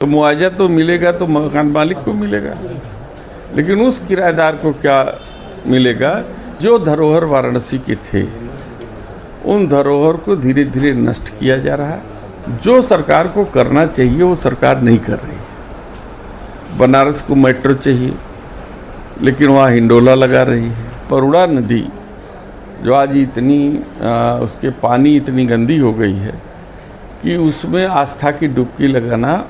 तो मुआवजा तो मिलेगा तो मकान मालिक को मिलेगा, लेकिन उस किराएदार को क्या मिलेगा? जो धरोहर वाराणसी के थे उन धरोहर को धीरे धीरे नष्ट किया जा रहा है। जो सरकार को करना चाहिए वो सरकार नहीं कर रही है। बनारस को मेट्रो चाहिए लेकिन वहाँ हिंडोला लगा रही है। परुड़ा नदी जो आज इतनी उसके पानी इतनी गंदी हो गई है कि उसमें आस्था की डुबकी लगाना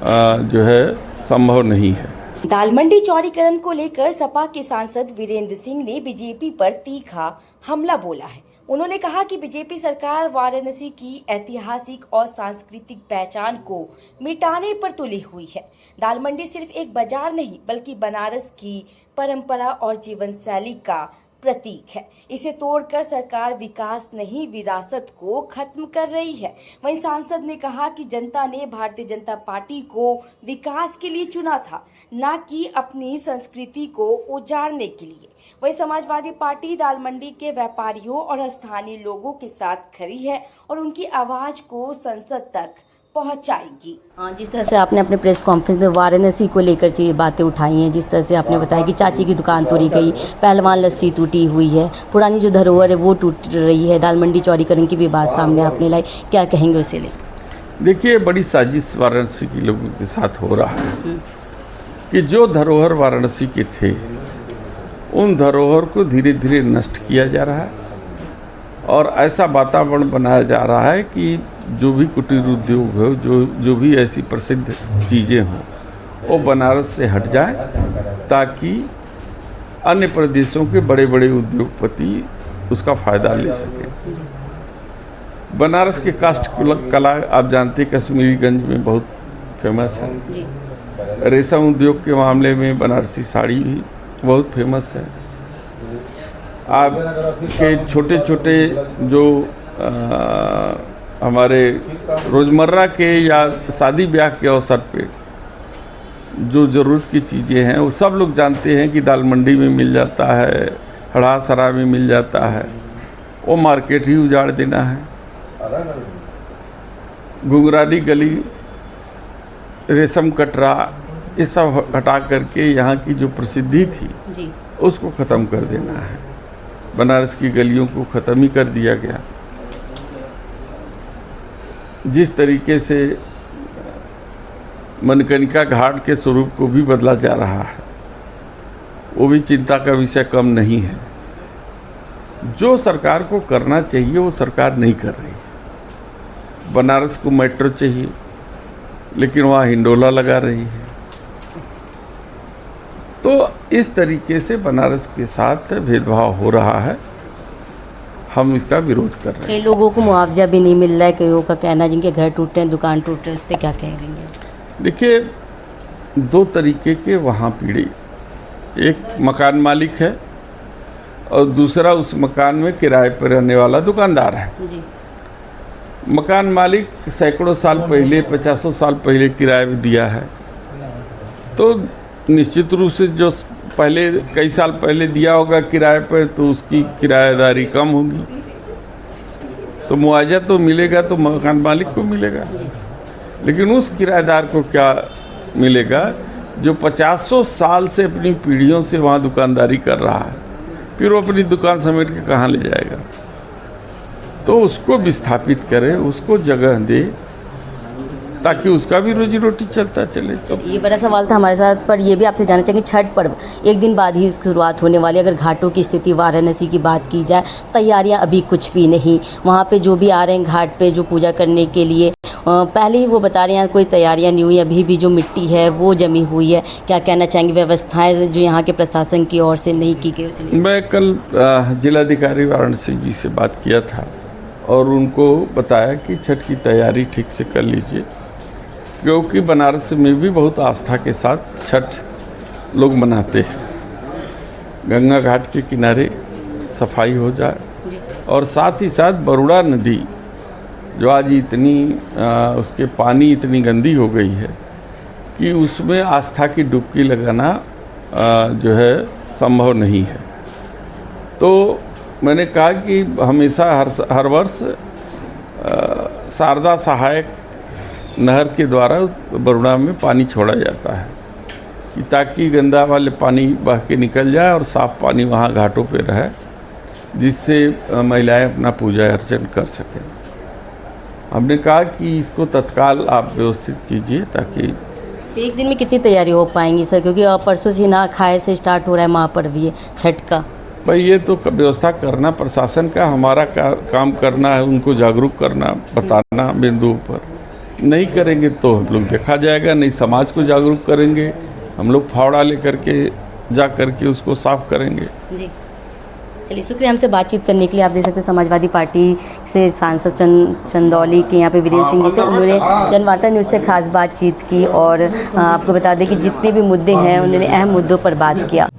जो है संभव नहीं है। दाल मंडी चौड़ीकरण को लेकर सपा के सांसद वीरेंद्र सिंह ने बीजेपी पर तीखा हमला बोला है। उन्होंने कहा कि बीजेपी सरकार वाराणसी की ऐतिहासिक और सांस्कृतिक पहचान को मिटाने पर तुली हुई है। दाल मंडी सिर्फ एक बाजार नहीं बल्कि बनारस की परंपरा और जीवन शैली का प्रतीक है। इसे तोड़कर सरकार विकास नहीं विरासत को खत्म कर रही है। वहीं सांसद ने कहा कि जनता ने भारतीय जनता पार्टी को विकास के लिए चुना था, न कि अपनी संस्कृति को उजाड़ने के लिए। वहीं समाजवादी पार्टी दाल मंडी के व्यापारियों और स्थानीय लोगों के साथ खड़ी है और उनकी आवाज को संसद तक पहुंचाएगी। जिस तरह से आपने अपने प्रेस कॉन्फ्रेंस में वाराणसी को लेकर ये बातें उठाई हैं, जिस तरह से आपने बताया कि चाची की दुकान तोड़ी गई, पहलवान लस्सी टूटी हुई है, पुरानी जो धरोहर है वो टूट रही है, दाल मंडी चौड़ीकरण की भी बात सामने आपने लाई, क्या कहेंगे उसे लेकर? देखिए, बड़ी साजिश वाराणसी के लोगों के साथ हो रहा है कि जो धरोहर वाराणसी के थे उन धरोहर को धीरे धीरे नष्ट किया जा रहा है और ऐसा वातावरण बनाया जा रहा है कि जो भी कुटीर उद्योग हो, जो भी ऐसी प्रसिद्ध चीज़ें हों वो बनारस से हट जाए ताकि अन्य प्रदेशों के बड़े बड़े उद्योगपति उसका फ़ायदा ले सकें। बनारस के काष्ठ कला आप जानते हैं कश्मीरीगंज में बहुत फेमस है। रेशम उद्योग के मामले में बनारसी साड़ी भी बहुत फेमस है। आपके छोटे छोटे जो हमारे रोज़मर्रा के या शादी ब्याह के अवसर पे जो ज़रूरत की चीज़ें हैं वो सब लोग जानते हैं कि दाल मंडी में मिल जाता है, हड़ासरा में मिल जाता है, वो मार्केट ही उजाड़ देना है। घुंघरानी गली, रेशम कटरा, ये सब हटा करके यहाँ की जो प्रसिद्धि थी जी उसको ख़त्म कर देना है। बनारस की गलियों को ख़त्म ही कर दिया गया। जिस तरीके से मनकनिका घाट के स्वरूप को भी बदला जा रहा है वो भी चिंता का विषय कम नहीं है। जो सरकार को करना चाहिए वो सरकार नहीं कर रही है। बनारस को मेट्रो चाहिए लेकिन वहाँ हिंडोला लगा रही है। तो इस तरीके से बनारस के साथ भेदभाव हो रहा है, हम इसका विरोध कर रहे हैं। कई लोगों को मुआवजा भी नहीं मिल रहा है, कईयों का कहना है जिनके घर टूटे हैं, दुकान टूट रहे हैं, इस पर क्या कहेंगे? देखिए, दो तरीके के वहाँ पीड़ित, एक मकान मालिक है और दूसरा उस मकान में किराए पर रहने वाला दुकानदार है। जी। मकान मालिक सैकड़ों साल पहले, 50 साल पहले किराए में दिया है, तो निश्चित रूप से जो पहले कई साल पहले दिया होगा किराए पर तो उसकी किराएदारी कम होगी, तो मुआवजा तो मिलेगा तो मकान मालिक को मिलेगा, लेकिन उस किराएदार को क्या मिलेगा जो 50 साल से अपनी पीढ़ियों से वहाँ दुकानदारी कर रहा है, फिर वो अपनी दुकान समेट के कहाँ ले जाएगा? तो उसको विस्थापित करें, उसको जगह दे ताकि उसका भी रोजी रोटी चलता चले। तो ये बड़ा सवाल था हमारे साथ, पर ये भी आपसे जानना चाहेंगे, छठ पर्व एक दिन बाद ही इसकी शुरुआत होने वाली है। अगर घाटों की स्थिति वाराणसी की बात की जाए, तैयारियां अभी कुछ भी नहीं, वहाँ पे जो भी आ रहे हैं घाट पे जो पूजा करने के लिए, पहले ही वो बता रहे हैं कोई तैयारियां नहीं हुई, अभी भी जो मिट्टी है वो जमी हुई है। क्या कहना चाहेंगे, व्यवस्थाएँ जो यहाँ के प्रशासन की ओर से नहीं की गई? मैं कल जिलाधिकारी वाराणसी जी से बात किया था और उनको बताया कि छठ की तैयारी ठीक से कर लीजिए, क्योंकि बनारस में भी बहुत आस्था के साथ छठ लोग मनाते हैं। गंगा घाट के किनारे सफाई हो जाए और साथ ही साथ बरुड़ा नदी जो आज इतनी उसके पानी इतनी गंदी हो गई है कि उसमें आस्था की डुबकी लगाना जो है संभव नहीं है। तो मैंने कहा कि हमेशा हर वर्ष शारदा सहायक नहर के द्वारा बरुणा में पानी छोड़ा जाता है कि ताकि गंदा वाले पानी बह के निकल जाए और साफ़ पानी वहाँ घाटों पे रहे, जिससे महिलाएं अपना पूजा अर्चन कर सकें। हमने कहा कि इसको तत्काल आप व्यवस्थित कीजिए ताकि एक दिन में कितनी तैयारी हो पाएंगी सर, क्योंकि परसों से ना खाए से स्टार्ट हो रहा है महापर्व ये छठ का। भाई ये तो व्यवस्था करना प्रशासन का, हमारा काम करना है, उनको जागरूक करना, बताना बिंदुओं पर। नहीं करेंगे तो हम लोग देखा जाएगा, नहीं समाज को जागरूक करेंगे, हम लोग फावड़ा लेकर के जा करके उसको साफ करेंगे। जी चलिए, शुक्रिया हमसे बातचीत करने के लिए। आप देख सकते हैं समाजवादी पार्टी से सांसद चंदौली के यहाँ पे वीरेंद्र सिंह जी थे, उन्होंने जनवार्ता न्यूज़ से खास बातचीत की और आपको बता दें कि जितने भी मुद्दे हैं उन्होंने अहम मुद्दों पर बात किया।